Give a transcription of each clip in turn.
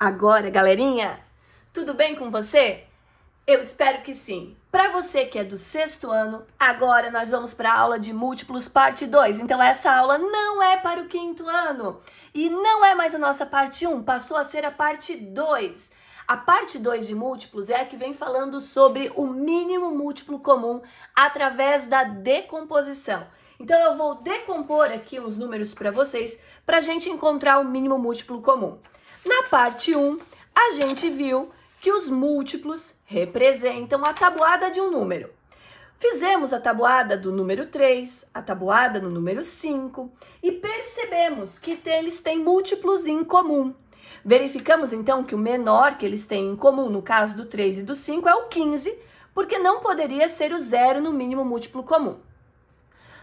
Agora, galerinha, tudo bem com você? Eu espero que sim. Para você que é do sexto ano, agora nós vamos para a aula de múltiplos parte 2. Então essa aula não é para o quinto ano e não é mais a nossa parte 1, passou a ser a parte 2. A parte 2 de múltiplos é a que vem falando sobre o mínimo múltiplo comum através da decomposição. Então eu vou decompor aqui uns números para vocês para a gente encontrar o mínimo múltiplo comum. Na parte 1, a gente viu que os múltiplos representam a tabuada de um número. Fizemos a tabuada do número 3, a tabuada no número 5 e percebemos que eles têm múltiplos em comum. Verificamos então que o menor que eles têm em comum, no caso do 3 e do 5, é o 15, porque não poderia ser o zero no mínimo múltiplo comum.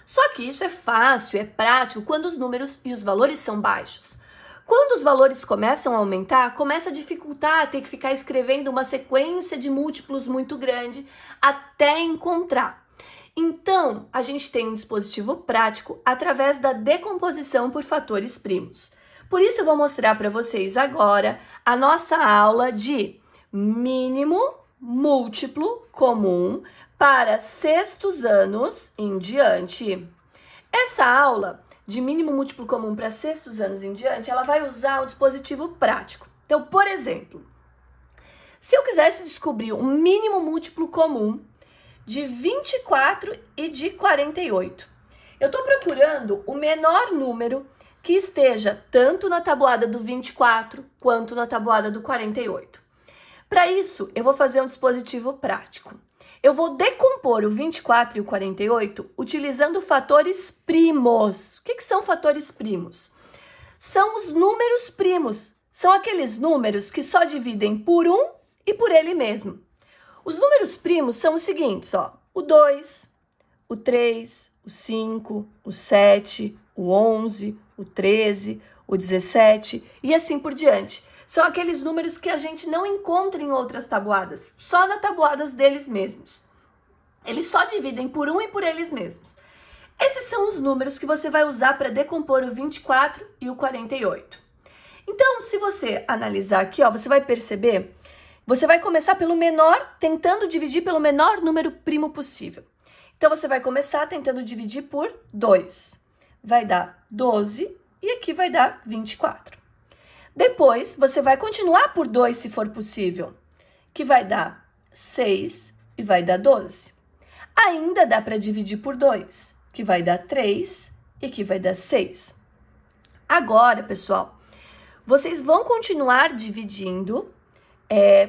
Só que isso é fácil, é prático quando os números e os valores são baixos. Quando os valores começam a aumentar, começa a dificultar ter que ficar escrevendo uma sequência de múltiplos muito grande até encontrar. Então, a gente tem um dispositivo prático através da decomposição por fatores primos. Por isso, eu vou mostrar para vocês agora a nossa aula de mínimo múltiplo comum para sextos anos em diante. Essa aula de mínimo múltiplo comum para sextos anos em diante, ela vai usar um dispositivo prático. Então, por exemplo, se eu quisesse descobrir um mínimo múltiplo comum de 24 e de 48, eu estou procurando o menor número que esteja tanto na tabuada do 24 quanto na tabuada do 48. Para isso, eu vou fazer um dispositivo prático. Eu vou decompor o 24 e o 48 utilizando fatores primos. O que são fatores primos? São os números primos. São aqueles números que só dividem por 1 e por ele mesmo. Os números primos são os seguintes, ó. O 2, o 3, o 5, o 7, o 11, o 13, o 17 e assim por diante. São aqueles números que a gente não encontra em outras tabuadas, só nas tabuadas deles mesmos. Eles só dividem por 1 e por eles mesmos. Esses são os números que você vai usar para decompor o 24 e o 48. Então, se você analisar aqui, ó, você vai perceber, você vai começar pelo menor, tentando dividir pelo menor número primo possível. Então, você vai começar tentando dividir por 2. Vai dar 12 e aqui vai dar 24. Depois, você vai continuar por 2 se for possível, que vai dar 6 e vai dar 12. Ainda dá para dividir por 2, que vai dar 3 e que vai dar 6. Agora, pessoal, vocês vão continuar dividindo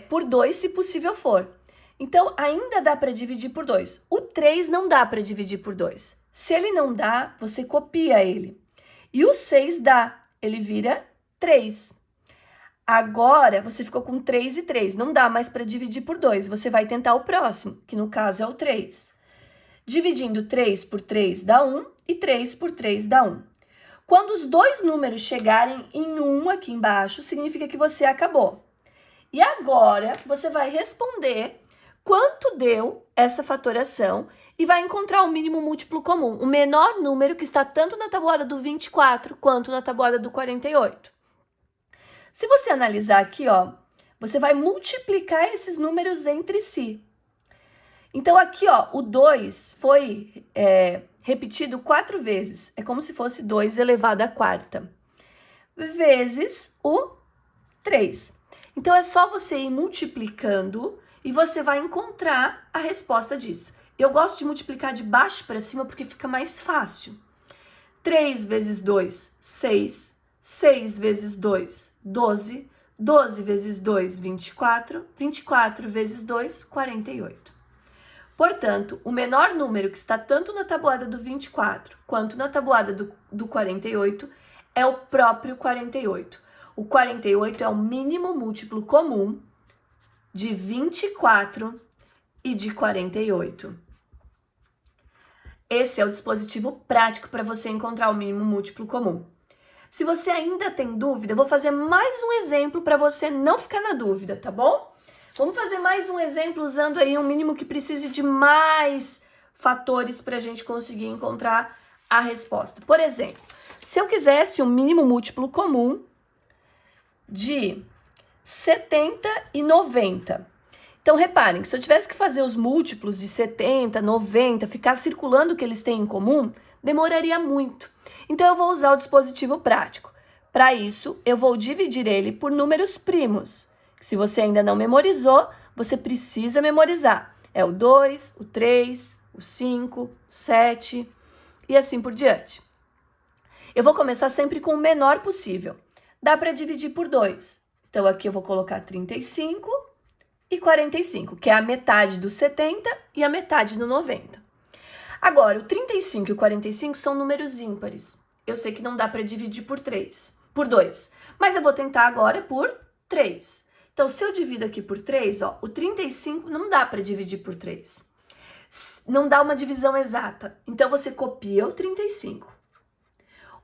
por 2 se possível for. Então, ainda dá para dividir por 2. O 3 não dá para dividir por 2. Se ele não dá, você copia ele. E o 6 dá, ele vira 3. Agora, você ficou com 3 e 3. Não dá mais para dividir por 2. Você vai tentar o próximo, que no caso é o 3. Dividindo 3 por 3 dá 1 e 3 por 3 dá 1. Quando os dois números chegarem em 1 aqui embaixo, significa que você acabou. E agora, você vai responder quanto deu essa fatoração e vai encontrar o mínimo múltiplo comum, o menor número que está tanto na tabuada do 24 quanto na tabuada do 48. Se você analisar aqui, ó, você vai multiplicar esses números entre si. Então, aqui, ó, o 2 foi repetido 4 vezes. É como se fosse 2 elevado à quarta. Vezes o 3. Então, é só você ir multiplicando e você vai encontrar a resposta disso. Eu gosto de multiplicar de baixo para cima porque fica mais fácil. 3 vezes 2, 6. 6 vezes 2, 12. 12 vezes 2, 24. 24 vezes 2, 48. Portanto, o menor número que está tanto na tabuada do 24 quanto na tabuada do 48 é o próprio 48. O 48 é o mínimo múltiplo comum de 24 e de 48. Esse é o dispositivo prático para você encontrar o mínimo múltiplo comum. Se você ainda tem dúvida, eu vou fazer mais um exemplo para você não ficar na dúvida, tá bom? Vamos fazer mais um exemplo usando aí um mínimo que precise de mais fatores para a gente conseguir encontrar a resposta. Por exemplo, se eu quisesse um mínimo múltiplo comum de 70 e 90. Então, reparem que se eu tivesse que fazer os múltiplos de 70, 90, ficar circulando o que eles têm em comum, demoraria muito. Então, eu vou usar o dispositivo prático. Para isso, eu vou dividir ele por números primos. Se você ainda não memorizou, você precisa memorizar. É o 2, o 3, o 5, o 7 e assim por diante. Eu vou começar sempre com o menor possível. Dá para dividir por 2. Então, aqui eu vou colocar 35 e 45, que é a metade do 70 e a metade do 90. Agora, o 35 e o 45 são números ímpares. Eu sei que não dá para dividir por 2, mas eu vou tentar agora por 3. Então, se eu divido aqui por 3, ó, o 35 não dá para dividir por 3. Não dá uma divisão exata. Então, você copia o 35.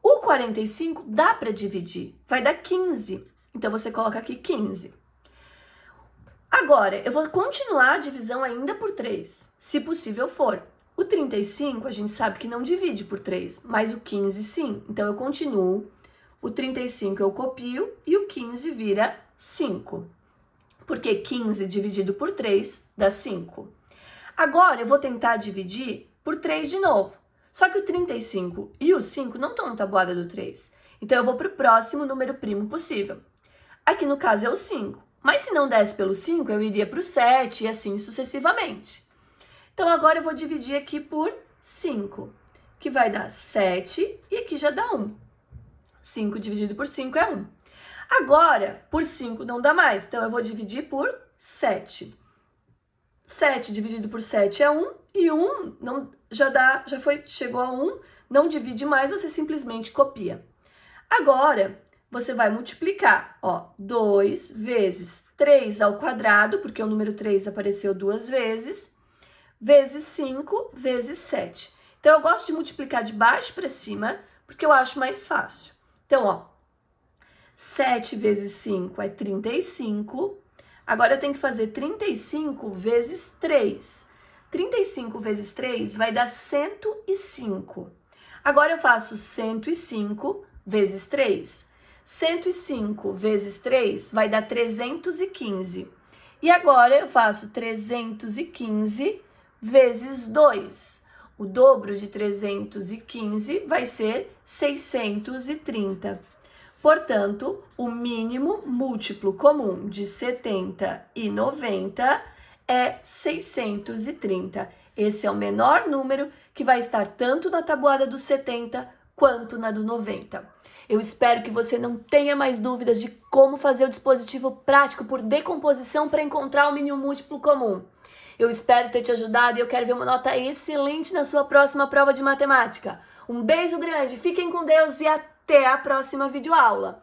O 45 dá para dividir, vai dar 15. Então, você coloca aqui 15. Agora, eu vou continuar a divisão ainda por 3, se possível for. O 35, a gente sabe que não divide por 3, mas o 15 sim. Então, eu continuo. O 35 eu copio e o 15 vira 5. Porque 15 dividido por 3 dá 5. Agora, eu vou tentar dividir por 3 de novo. Só que o 35 e o 5 não estão na tabuada do 3. Então, eu vou para o próximo número primo possível. Aqui, no caso, é o 5. Mas se não desse pelo 5, eu iria para o 7 e assim sucessivamente. Então, agora eu vou dividir aqui por 5, que vai dar 7 e aqui já dá 1. 5 dividido por 5 é 1. Agora, por 5 não dá mais, então eu vou dividir por 7. 7 dividido por 7 é 1 e 1 não, chegou a 1, não divide mais, você simplesmente copia. Agora, você vai multiplicar, ó, 2 vezes 3 ao quadrado, porque o número 3 apareceu 2 vezes, vezes 5 vezes 7. Então, eu gosto de multiplicar de baixo para cima, porque eu acho mais fácil. Então, ó, 7 vezes 5 é 35. Agora, eu tenho que fazer 35 vezes 3. 35 vezes 3 vai dar 105. Agora, eu faço 105 vezes 3. 105 vezes 3 vai dar 315. E agora, eu faço 315 vezes 2. O dobro de 315 vai ser 630. Portanto, o mínimo múltiplo comum de 70 e 90 é 630. Esse é o menor número que vai estar tanto na tabuada do 70 quanto na do 90. Eu espero que você não tenha mais dúvidas de como fazer o dispositivo prático por decomposição para encontrar o mínimo múltiplo comum. Eu espero ter te ajudado e eu quero ver uma nota excelente na sua próxima prova de matemática. Um beijo grande, fiquem com Deus e até a próxima videoaula.